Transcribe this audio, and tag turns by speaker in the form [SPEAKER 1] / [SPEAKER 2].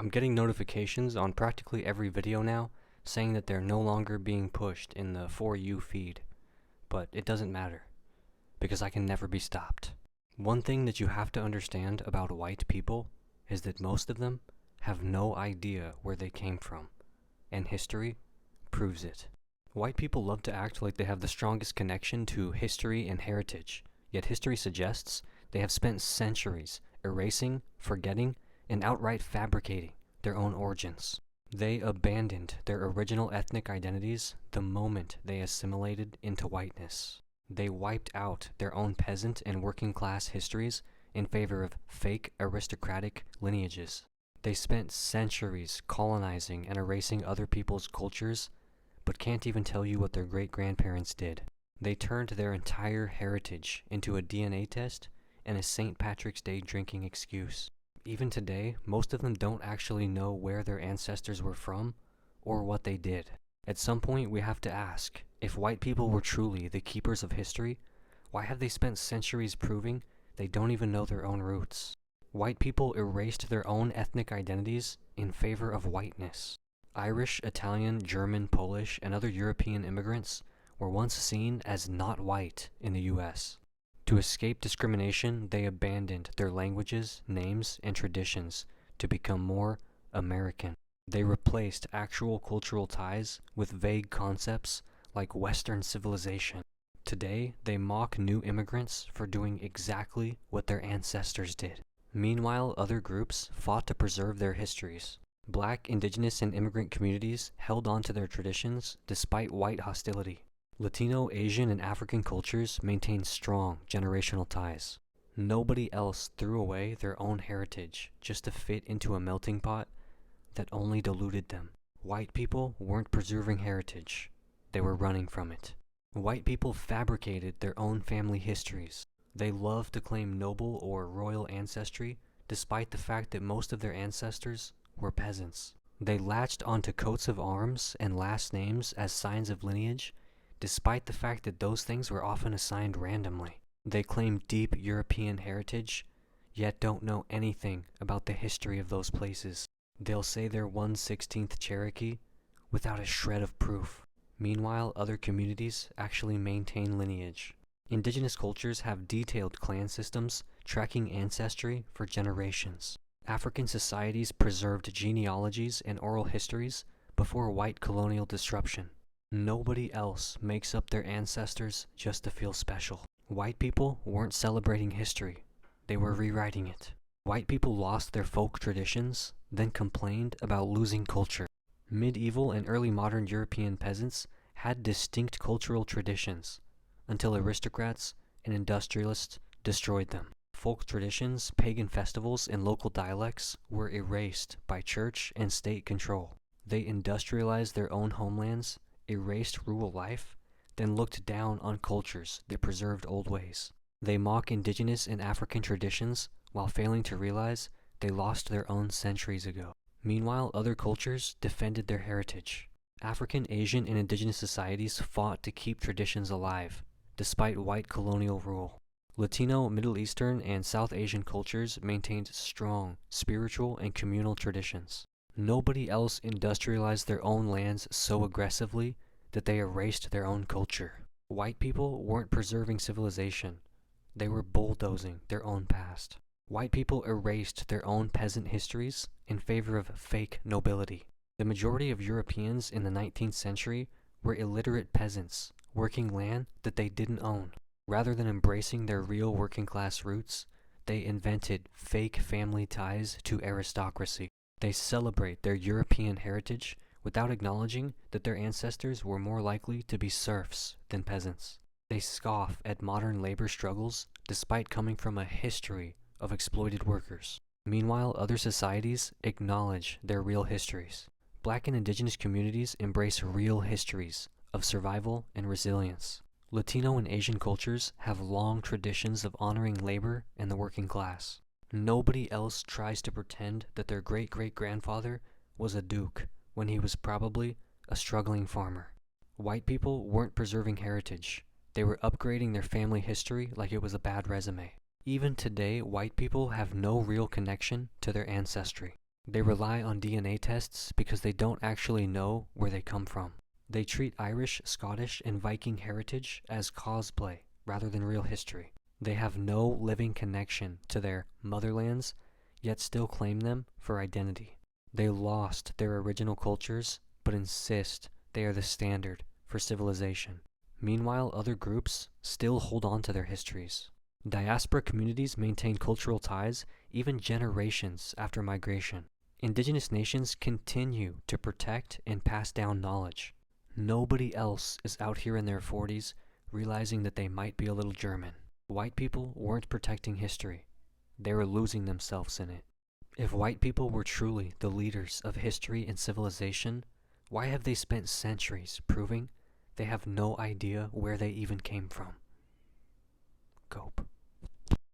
[SPEAKER 1] I'm getting notifications on practically every video now saying that they're no longer being pushed in the For You feed, but it doesn't matter because I can never be stopped. One thing that you have to understand about white people is that most of them have no idea where they came from, and history proves it. White people love to act like they have the strongest connection to history and heritage, yet history suggests they have spent centuries erasing, forgetting, and outright fabricating their own origins. They abandoned their original ethnic identities the moment they assimilated into whiteness. They wiped out their own peasant and working class histories in favor of fake aristocratic lineages. They spent centuries colonizing and erasing other people's cultures, but can't even tell you what their great-grandparents did. They turned their entire heritage into a DNA test and a St. Patrick's Day drinking excuse. Even today, most of them don't actually know where their ancestors were from or what they did. At some point, we have to ask, if white people were truly the keepers of history, why have they spent centuries proving they don't even know their own roots? White people erased their own ethnic identities in favor of whiteness. Irish, Italian, German, Polish, and other European immigrants were once seen as not white in the US. To escape discrimination, they abandoned their languages, names, and traditions to become more American. They replaced actual cultural ties with vague concepts like Western civilization. Today, they mock new immigrants for doing exactly what their ancestors did. Meanwhile, other groups fought to preserve their histories. Black, indigenous, and immigrant communities held on to their traditions despite white hostility. Latino, Asian, and African cultures maintained strong generational ties. Nobody else threw away their own heritage just to fit into a melting pot that only diluted them. White people weren't preserving heritage, they were running from it. White people fabricated their own family histories. They loved to claim noble or royal ancestry, despite the fact that most of their ancestors were peasants. They latched onto coats of arms and last names as signs of lineage, despite the fact that those things were often assigned randomly. They claim deep European heritage, yet don't know anything about the history of those places. They'll say they're 1/16th Cherokee without a shred of proof. Meanwhile, other communities actually maintain lineage. Indigenous cultures have detailed clan systems tracking ancestry for generations. African societies preserved genealogies and oral histories before white colonial disruption. Nobody else makes up their ancestors just to feel special. White people weren't celebrating history, they were rewriting it. White people lost their folk traditions, then complained about losing culture. Medieval and early modern European peasants had distinct cultural traditions, until aristocrats and industrialists destroyed them. Folk traditions, pagan festivals, and local dialects were erased by church and state control. They industrialized their own homelands, erased rural life, then looked down on cultures that preserved old ways. They mock indigenous and African traditions while failing to realize they lost their own centuries ago. Meanwhile, other cultures defended their heritage. African, Asian, and indigenous societies fought to keep traditions alive, despite white colonial rule. Latino, Middle Eastern, and South Asian cultures maintained strong spiritual and communal traditions. Nobody else industrialized their own lands so aggressively that they erased their own culture. White people weren't preserving civilization, they were bulldozing their own past. White people erased their own peasant histories in favor of fake nobility. The majority of Europeans in the 19th century were illiterate peasants, working land that they didn't own. Rather than embracing their real working class roots, they invented fake family ties to aristocracy. They celebrate their European heritage without acknowledging that their ancestors were more likely to be serfs than peasants. They scoff at modern labor struggles despite coming from a history of exploited workers. Meanwhile, other societies acknowledge their real histories. Black and indigenous communities embrace real histories of survival and resilience. Latino and Asian cultures have long traditions of honoring labor and the working class. Nobody else tries to pretend that their great-great-grandfather was a duke when he was probably a struggling farmer. White people weren't preserving heritage. They were upgrading their family history like it was a bad resume. Even today, white people have no real connection to their ancestry. They rely on DNA tests because they don't actually know where they come from. They treat Irish, Scottish, and Viking heritage as cosplay rather than real history. They have no living connection to their motherlands, yet still claim them for identity. They lost their original cultures, but insist they are the standard for civilization. Meanwhile, other groups still hold on to their histories. Diaspora communities maintain cultural ties even generations after migration. Indigenous nations continue to protect and pass down knowledge. Nobody else is out here in their 40s realizing that they might be a little German. White people weren't protecting history. They were losing themselves in it. If white people were truly the leaders of history and civilization, why have they spent centuries proving they have no idea where they even came from? Cope.